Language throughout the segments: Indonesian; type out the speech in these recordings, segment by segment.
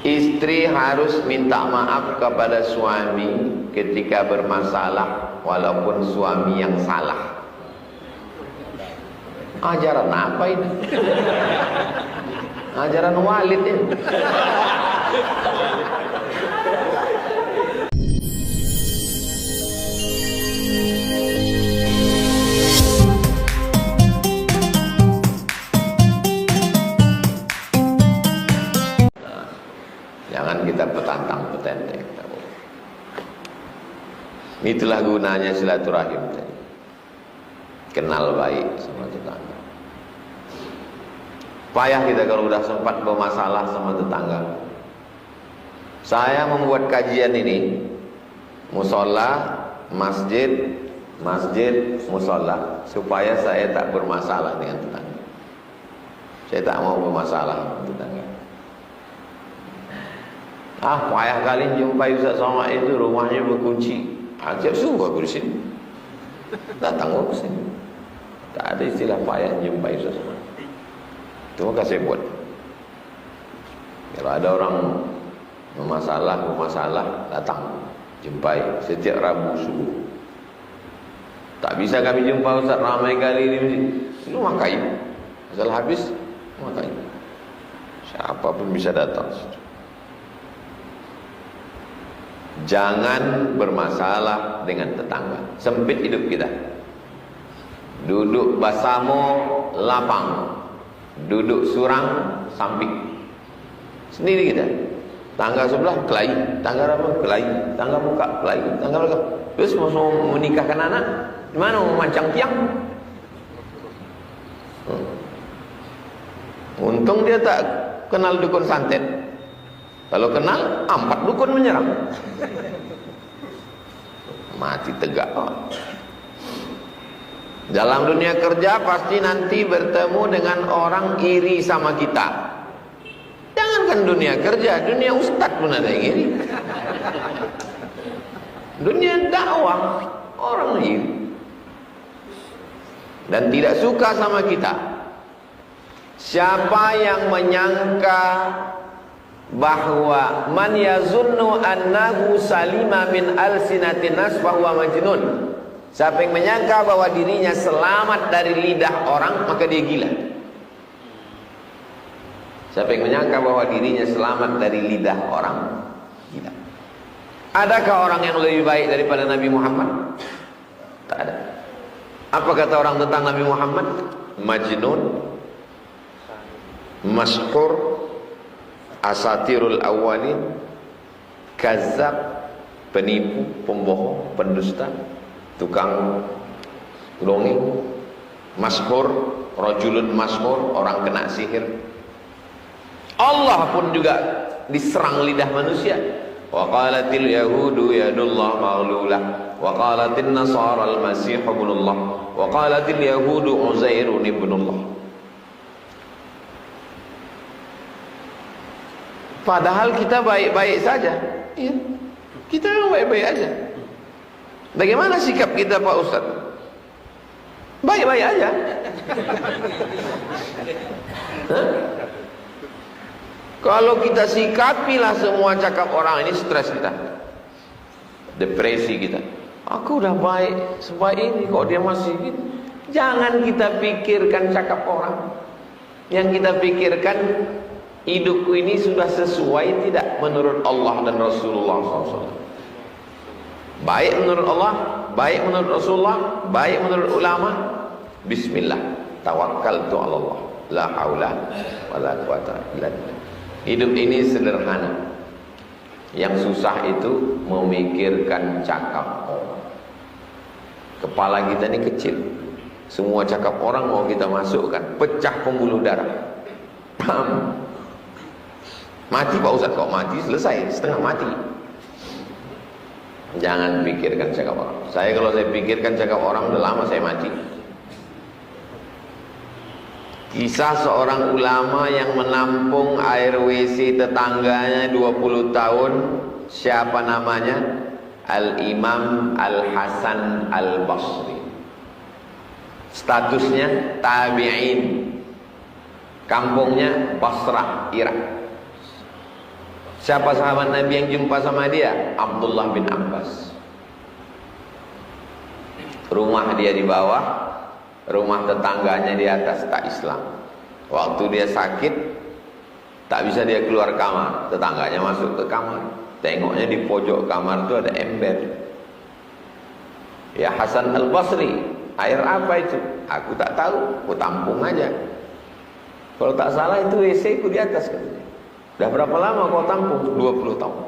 Istri harus minta maaf kepada suami ketika bermasalah walaupun suami yang salah. Ajaran apa ini? Ajaran Walid ini. Jangan kita petantang-petenteng. Itulah gunanya silaturahim. Kenal baik sama tetangga. Payah kita kalau udah sempat bermasalah sama tetangga. Saya membuat kajian ini, musola, masjid, musola, supaya saya tak bermasalah dengan tetangga. Saya tak mau bermasalah dengan tetangga. Payah kali jumpai Ustaz Somad itu, rumahnya berkunci. Ajak suruh aku di sini. Datang aku ke sini. Tak ada istilah payah jumpai Ustaz Somad. Itu maka saya buat. Kalau ada orang bermasalah, datang jumpai setiap Rabu subuh. Tak bisa kami jumpa Ustaz ramai kali ini. Lu makai. Asal habis makai. Siapa pun bisa datang. Jangan bermasalah dengan tetangga. Sempit hidup kita. Duduk basamo lapang, duduk surang samping. Sendiri kita. Tangga sebelah kelahi, tangga apa kelahi, tangga muka kelahi, tangga belakang. Terus mau menikahkan anak, di mana mau mancang tiang? Untung dia tak kenal dukun santet. Kalau kenal, 4 dukun menyerang. Mati tegak. Dalam dunia kerja pasti nanti bertemu dengan orang iri sama kita. Jangankan dunia kerja, dunia ustadz pun ada yang iri. Dunia dakwah, orang iri. Dan tidak suka sama kita. Siapa yang menyangka bahwa man yazunnu annahu salima min alsinatin nas fahuwa majnun. Siapa yang menyangka bahwa dirinya selamat dari lidah orang, maka dia gila. Siapa yang menyangka bahwa dirinya selamat dari lidah orang, gila. Adakah orang yang lebih baik daripada Nabi Muhammad? Tak ada. Apa kata orang tentang Nabi Muhammad? Majnun, masyhur, asatirul awalin, kazab, penipu, pembohong, pendusta, tukang dongeng, masyhur, rajulun masyhur, orang kena sihir. Allah pun juga diserang lidah manusia. Wa qalatil yahudu yadullah maghlulah wa qalatin nasara al-masih ibnullah wa qalatil yahudu uzairun ibnullah. Padahal kita baik-baik saja. Ya, kita memang baik-baik aja. Bagaimana sikap kita Pak Ustaz? Baik-baik aja. Kalau kita sikapilah semua cakap orang, ini stres kita, depresi kita. Aku udah baik sebaik ini, kok dia masih gitu. Jangan kita pikirkan cakap orang. Yang kita pikirkan, hidupku ini sudah sesuai tidak menurut Allah dan Rasulullah SAW. Baik menurut Allah, baik menurut Rasulullah, baik menurut ulama. Bismillah, tawakkaltu ala Allah, la haula wala quwata illa billah. Hidup ini sederhana. Yang susah itu memikirkan cakap orang. Kepala kita ini kecil. Semua cakap orang mau kita masukkan, pecah pembuluh darah. Pam. Mati Pak Ustaz, kok mati selesai, setengah mati. Jangan pikirkan cakap orang. Kalau saya pikirkan cakap orang, udah lama saya mati. Kisah seorang ulama yang menampung air WC tetangganya 20 tahun. Siapa namanya? Al-Imam Al-Hasan Al-Basri. Statusnya tabi'in. Kampungnya Basrah, Irak. Siapa sahabat Nabi yang jumpa sama dia? Abdullah bin Abbas. Rumah dia di bawah, rumah tetangganya di atas, tak Islam. Waktu dia sakit, tak bisa dia keluar kamar, tetangganya masuk ke kamar. Tengoknya di pojok kamar itu ada ember. Ya Hasan Al-Basri, air apa itu? Aku tak tahu, aku tampung aja. Kalau tak salah itu WC ku di atas katanya. Dah berapa lama kau tampung? 20 tahun.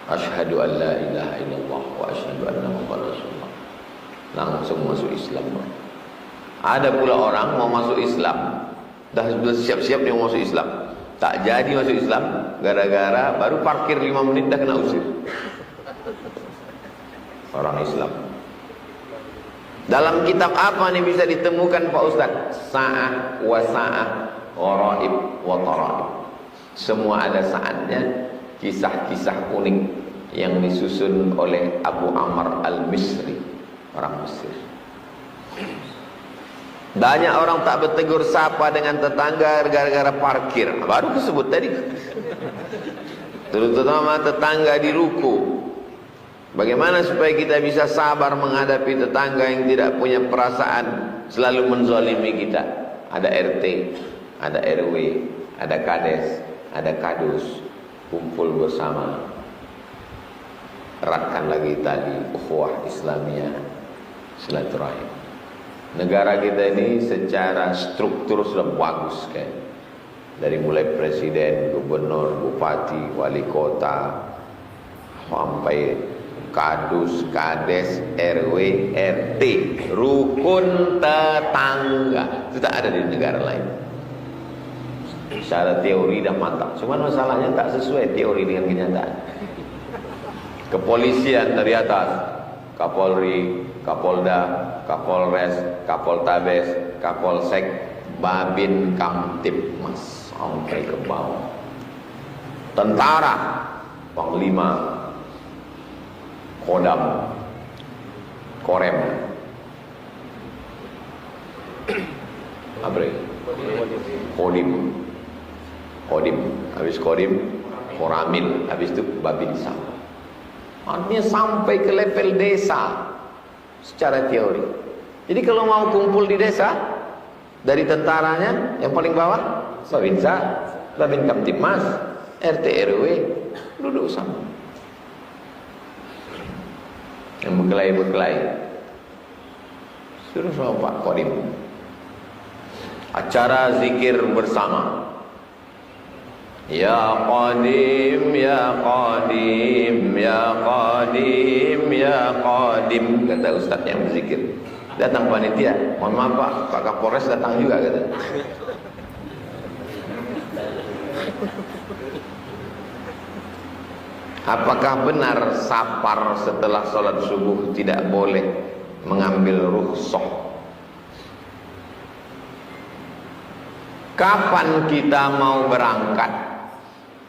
Asyhadu an la ilaha illallah wa asyhadu anna Muhammadar Rasulullah. Langsung masuk Islam. Ada pula orang mau masuk Islam, dah siap-siap dia mau masuk Islam, tak jadi masuk Islam gara-gara baru parkir 5 menit dah kena usir. Orang Islam. Dalam kitab apa nih bisa ditemukan Pak Ustaz? Sa'ah wa sa'ah, gharaib wa taraib. Semua ada saatnya, kisah-kisah unik yang disusun oleh Abu Amr Al-Misri, orang Mesir. Banyak orang tak bertegur sapa dengan tetangga gara-gara parkir. Baru disebut tadi. Terutama tetangga di ruko. Bagaimana supaya kita bisa sabar menghadapi tetangga yang tidak punya perasaan, selalu menzalimi kita? Ada RT, ada RW, ada kades, ada kadus, kumpul bersama, eratkan lagi tali ukhuwah Islamiyah, silaturahim. Negara kita ini secara struktur sudah bagus kan, dari mulai presiden, gubernur, bupati, wali kota, sampai kadus, kades, RW, RT, rukun tetangga. Itu tak ada di negara lain. Secara teori dah mantap, cuma masalahnya tak sesuai teori dengan kenyataan. Kepolisian dari atas, Kapolri, Kapolda, Kapolres, Kapoltabes, Kapolsek, Babin Kamtibmas, sampai ke bawah. Tentara, Panglima, Kodam, Korem, Abre, Kodim, habis Kodim, Koramil, habis itu Babinsa. Artinya sampai ke level desa secara teori. Jadi kalau mau kumpul di desa, dari tentaranya yang paling bawah Babinsa, Babin Kamtibmas, RT RW duduk sama. Yang berkelahi suruh sama Pak Kodim. Acara zikir bersama. Ya Qadim, Ya Qadim, Ya Qadim, Ya Qadim, kata ustaz yang berzikir. Datang panitia, mohon maaf Pak, Pak Kapolres datang juga kata. Apakah benar safar setelah sholat subuh tidak boleh mengambil rukhsah? Kapan kita mau berangkat?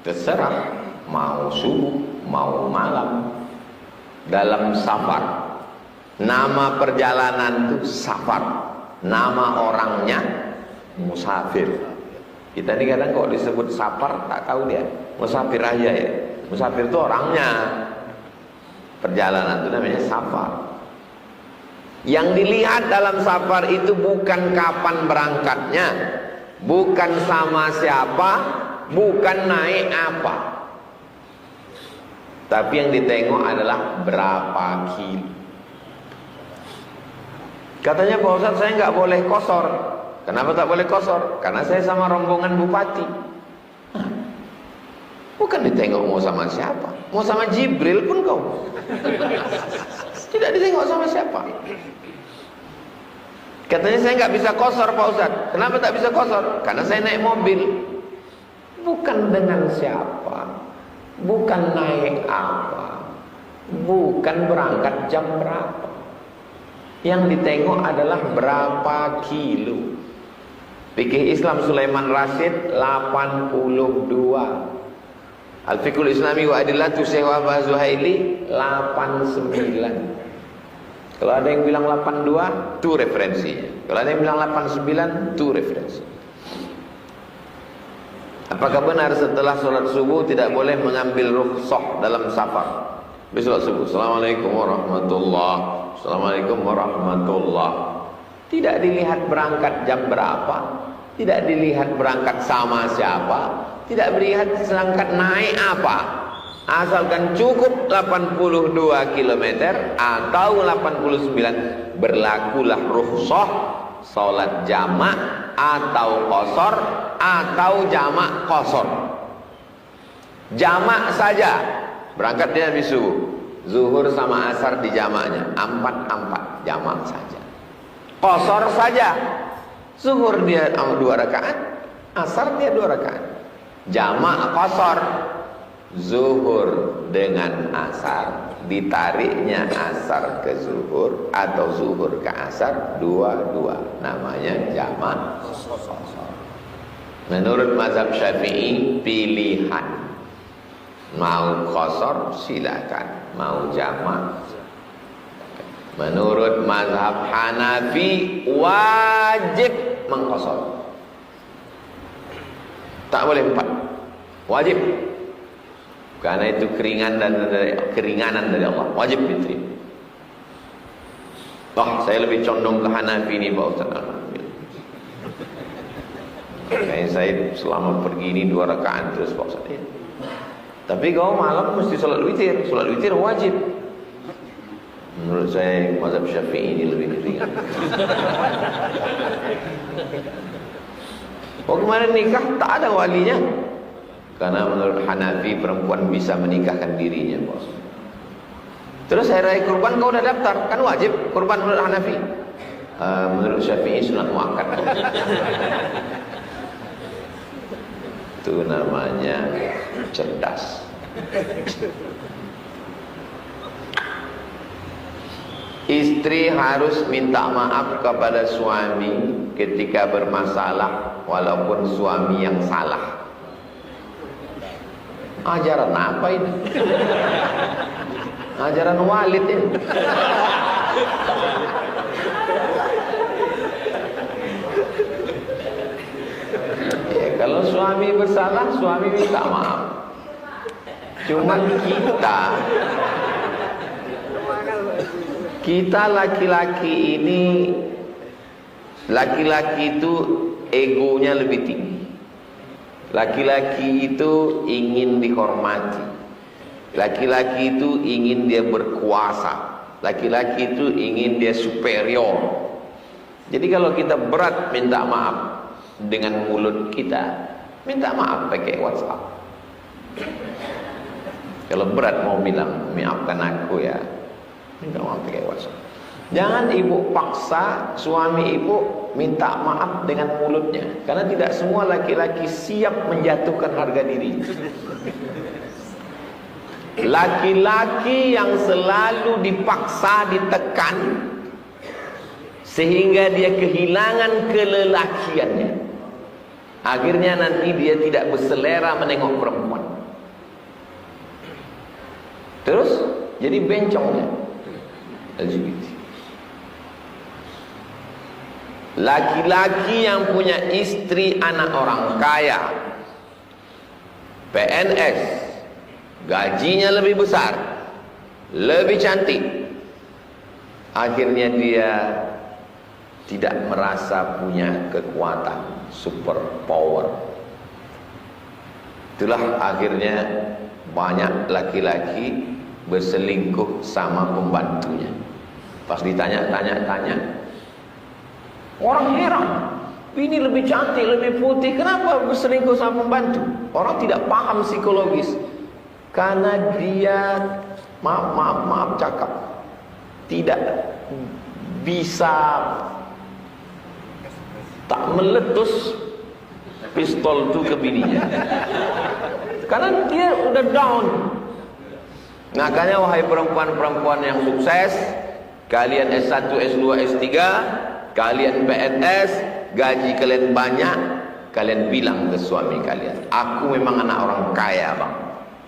Terserah, mau subuh, mau malam. Dalam safar, nama perjalanan itu safar, nama orangnya musafir. Kita ini kadang kok disebut safar tak tahu dia, musafir aja ya. Musafir itu orangnya, perjalanan itu namanya safar. Yang dilihat dalam safar itu bukan kapan berangkatnya, bukan sama siapa, bukan naik apa, tapi yang ditengok adalah berapa kilo. Katanya Pak Ustaz saya nggak boleh kosor. Kenapa tak boleh kosor? Karena saya sama rombongan bupati. Bukan ditengok mau sama siapa, mau sama Jibril pun kau tidak ditengok sama siapa. Katanya saya nggak bisa kosor Pak Ustaz. Kenapa tak bisa kosor? Karena saya naik mobil. Bukan dengan siapa, bukan naik apa, bukan berangkat jam berapa. Yang ditengok adalah berapa kilo. Fikih Islam Sulaiman Rasyid 82. Al-Fiqhul Islami wa Adillatu Syekh Wahbah Zuhaili 89. Kalau ada yang bilang 82, itu referensinya. Kalau ada yang bilang 89, itu referensi. Apakah benar setelah sholat subuh tidak boleh mengambil rukhsah dalam safar? Besok subuh, Assalamualaikum warahmatullahi, Assalamualaikum warahmatullahi. Tidak dilihat berangkat jam berapa, tidak dilihat berangkat sama siapa, tidak dilihat berangkat naik apa. Asalkan cukup 82 km atau 89, berlakulah rukhsah sholat jamak atau qasar atau jamak qasar. Jamak saja, berangkat dia habis subuh, zuhur sama asar di jamaknya 4-4, jamak saja. Qasar saja, zuhur dia 2 rakaat, asar dia 2 rakaat. Jamak qasar, zuhur dengan asar, ditariknya asar ke zuhur atau zuhur ke asar, dua-dua, namanya jamak qasar. Menurut mazhab Syafi'i pilihan, mau qasar silakan, mau jamak. Menurut mazhab Hanafi wajib mengqasar, tak boleh 4, wajib. Karena itu keringanan dari Allah, wajib diterima. Saya lebih condong ke Hanafi ini Pak Ustaz. Kayak saya selama pergi ini 2 rakaat terus Pak Ustaz. Tapi kau malam mesti sholat witir wajib. Menurut saya mazhab Syafi'i ini lebih ringan. Kemarin nikah tak ada walinya. Karena menurut Hanafi perempuan bisa menikahkan dirinya, bos. Terus hari raya kurban kau udah daftar, kan wajib kurban menurut Hanafi. Menurut Syafi'i sunat muakkad. Itu namanya cerdas. Istri harus minta maaf kepada suami ketika bermasalah walaupun suami yang salah. Ajaran apa ini? Ajaran Walid ini. Ya, kalau suami bersalah, suami minta maaf. Cuman kita laki-laki ini, laki-laki itu egonya lebih tinggi. Laki-laki itu ingin dihormati. Laki-laki itu ingin dia berkuasa. Laki-laki itu ingin dia superior. Jadi kalau kita berat minta maaf dengan mulut kita, minta maaf pakai WhatsApp. Kalau berat mau bilang maafkan aku ya, minta maaf pakai WhatsApp. Jangan ibu paksa suami ibu minta maaf dengan mulutnya, karena tidak semua laki-laki siap menjatuhkan harga diri. Laki-laki yang selalu dipaksa, ditekan sehingga dia kehilangan kelelakiannya, akhirnya nanti dia tidak berselera menengok perempuan, terus jadi bencongnya LGBT. Laki-laki yang punya istri anak orang kaya, PNS, gajinya lebih besar, lebih cantik, akhirnya dia tidak merasa punya kekuatan, super power. Itulah akhirnya banyak laki-laki berselingkuh sama pembantunya. Pas ditanya-tanya, orang heran, ini lebih cantik, lebih putih, kenapa berselingkuh sama pembantu? Orang tidak paham psikologis, karena dia maaf cakap, tidak bisa tak meletus pistol itu ke bininya, karena dia udah down. Makanya wahai perempuan-perempuan yang sukses, kalian S1, S2, S3, kalian PNS, gaji kalian banyak, kalian bilang ke suami kalian, aku memang anak orang kaya bang,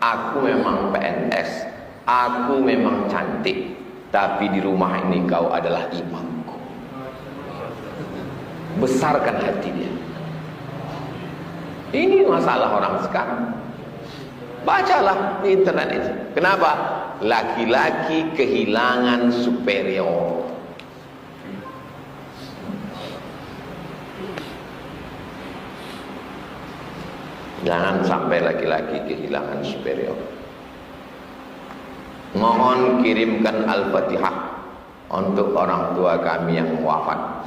aku memang PNS, aku memang cantik, tapi di rumah ini kau adalah imamku. Besarkan hati dia. Ini masalah orang sekarang. Bacalah di internet itu. Kenapa? Laki-laki kehilangan superior. Jangan sampai laki-laki kehilangan superior. Mohon kirimkan Al-Fatihah untuk orang tua kami yang wafat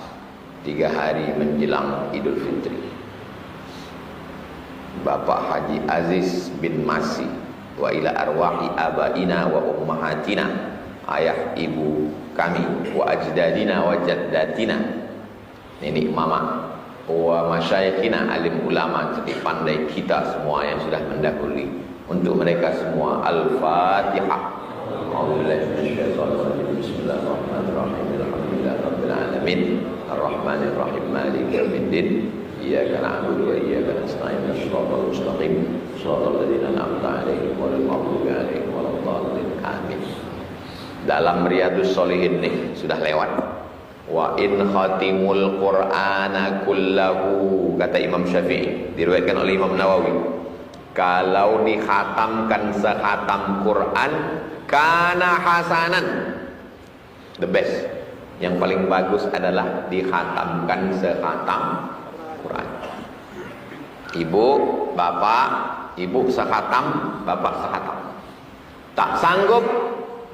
3 hari menjelang Idul Fitri. Bapak Haji Aziz bin Masih, wa ila arwahi abaina wa ummahatina, ayah ibu kami, wa ajdadina wa jaddatina, nenek mama, wa masyayikhina, alim ulama, cerdik pandai kita semua yang sudah mendahului. Untuk mereka semua Al-Fatihah. Bismillahirrahmanirrahim. Alhamdulillahirabbil alamin. Arrahmanirrahim. Maliki yaumiddin. Iyyaka na'budu wa iyyaka nasta'in. Shiratal mustaqim. Shiratal ladzina an'amta 'alaihim ghairil maghdubi 'alaihim waladdallin. Amin. Dalam Riyadhus Shalihin nih sudah lewat. Wa in khatimul Qur'ana kullahu, kata Imam Syafi'i, diriwayatkan oleh Imam Nawawi, kalau dikhatamkan sekhatam Quran, kana hasanan, the best, yang paling bagus adalah dikhatamkan sekhatam Quran. Ibu, bapak, ibu sekhatam, bapak sekhatam. Tak sanggup,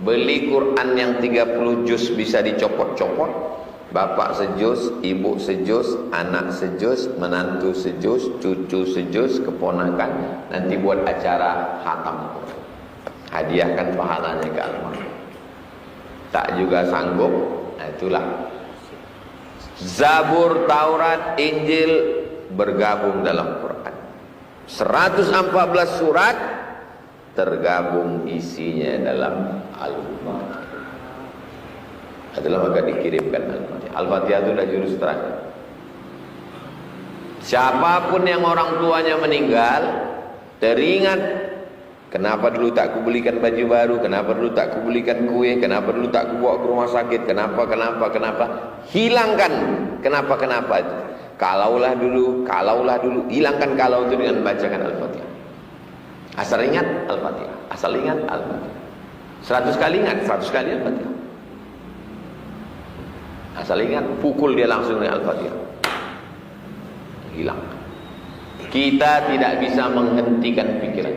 beli Quran yang 30 juz bisa dicopot-copot. Bapak sejuz, ibu sejuz, anak sejuz, menantu sejuz, cucu sejuz, keponakan. Nanti buat acara khatam Quran. Hadiahkan pahalanya ke almarhum. Tak juga sanggup, nah itulah Zabur, Taurat, Injil bergabung dalam Quran. 114 surat tergabung isinya dalam Al-Fatihah. Adalah maka dikirimkan Al-Fatihah. Al-Fatihah itu adalah jurus terakhir. Siapapun yang orang tuanya meninggal, teringat, kenapa dulu tak kubelikan baju baru, kenapa dulu tak kubelikan kue, kenapa dulu tak kubawa ke rumah sakit, kenapa, hilangkan kenapa itu. Kalaulah dulu, hilangkan kalau itu dengan bacakan Al-Fatihah. Asal ingat Al-Fatihah, asal ingat Al-Fatihah. 100 kali ingat, 100 kali Al-Fatihah. Asal ingat, pukul dia langsung dengan Al-Fatihah. Hilang. Kita tidak bisa menghentikan pikiran.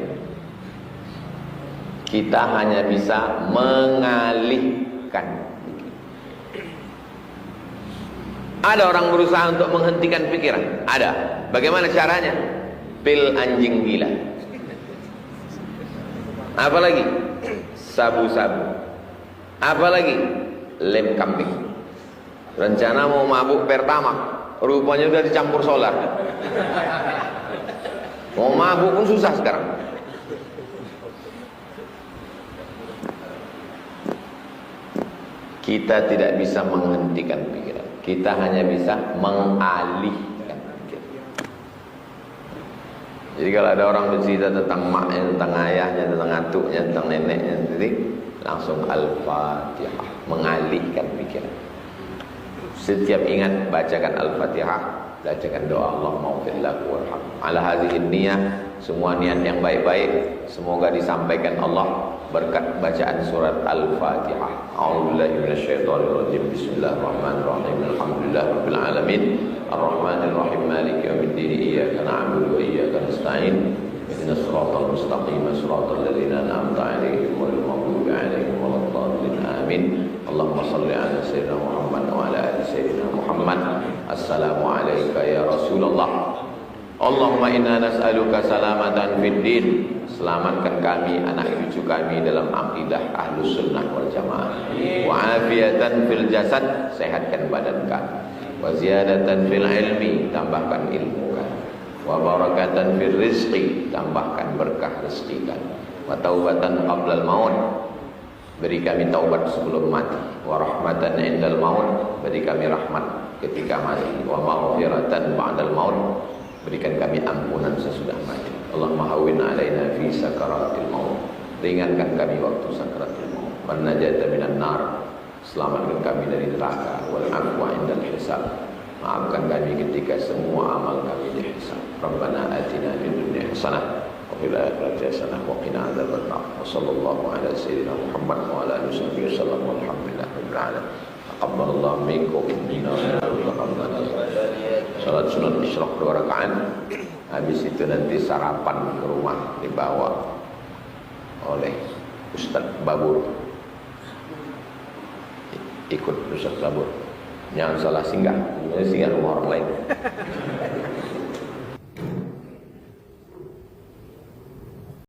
Kita hanya bisa mengalihkan. Ada orang berusaha untuk menghentikan pikiran? Ada. Bagaimana caranya? Pil anjing gila. Apalagi? Sabu-sabu. Apalagi? Lem kambing. Rencana mau mabuk pertama, rupanya udah dicampur solar. Mau mabuk pun susah sekarang. Kita tidak bisa menghentikan pikiran. Kita hanya bisa mengalihkan pikiran. Jadi kalau ada orang bercerita tentang maknya, tentang ayahnya, tentang atuknya, tentang neneknya, jadi langsung Al-Fatihah, mengalihkan pikiran. Setiap ingat bacakan Al-Fatihah, bacakan doa Allahumma ighfir lahu warham. Ala hadhihi niyah, semua niat yang baik-baik semoga disampaikan Allah berkat bacaan surat Al-Fatihah. A'udzubillahi minasyaitonir rajim. Bismillahirrahmanirrahim. Alhamdulillahirabbil alamin. Arrahmanirrahim. Maliki yaumiddin. Iyyaka na'budu wa iyyaka nasta'in. Ihdinas siratal mustaqim. Siratal ladzina an'amta 'alaihim ghairil maghdubi 'alaihim waladdallin. Amin. Allahumma salli ala sayyidina Muhammad wa ala ali sayyidina Muhammad. Assalamu alayka ya Rasulullah. Allahumma inna nas'aluka salamatan fid din. Selamatkan kami, anak cucu kami dalam akidah Ahlus Sunnah wal Jamaah. Wa afiatan fil jasad, sehatkan badan kami. Wa ziyadatan fil ilmi, tambahkan ilmu kami. Wa barakatan fil rizqi, tambahkan berkah rezeki kami. Wa taubatan qablal maut, beri kami taubat sebelum mati. Wa rahmatan indal maut, beri kami rahmat ketika mati. Wa maghfiratan ba'dal maut, berikan kami ampunan sesudah mati. Allahumma hawwin alaina fi sakaratil maut, ringankan kami waktu sakaratil maut. Wan najata minan nar, selamatkan kami dari neraka. Wal afwa indal hisab, maafkan kami ketika semua amal kami dihisab. Rabbana atina fid dunya hasanah wa fil akhirati hasanah wa qina adzabannar. Wassallallahu ala sayyidina Muhammad wa ala alihi wasallam walhamdulillahi rabbil alamin. Taqabbalallahu minkum minna wa taqabbal. Salat sunat isyraq 2 rakaat. Habis itu nanti sarapan ke rumah dibawa oleh Ustaz Babur. Ikut Ustaz Babur. Jangan salah singgah, singgah rumah orang lain.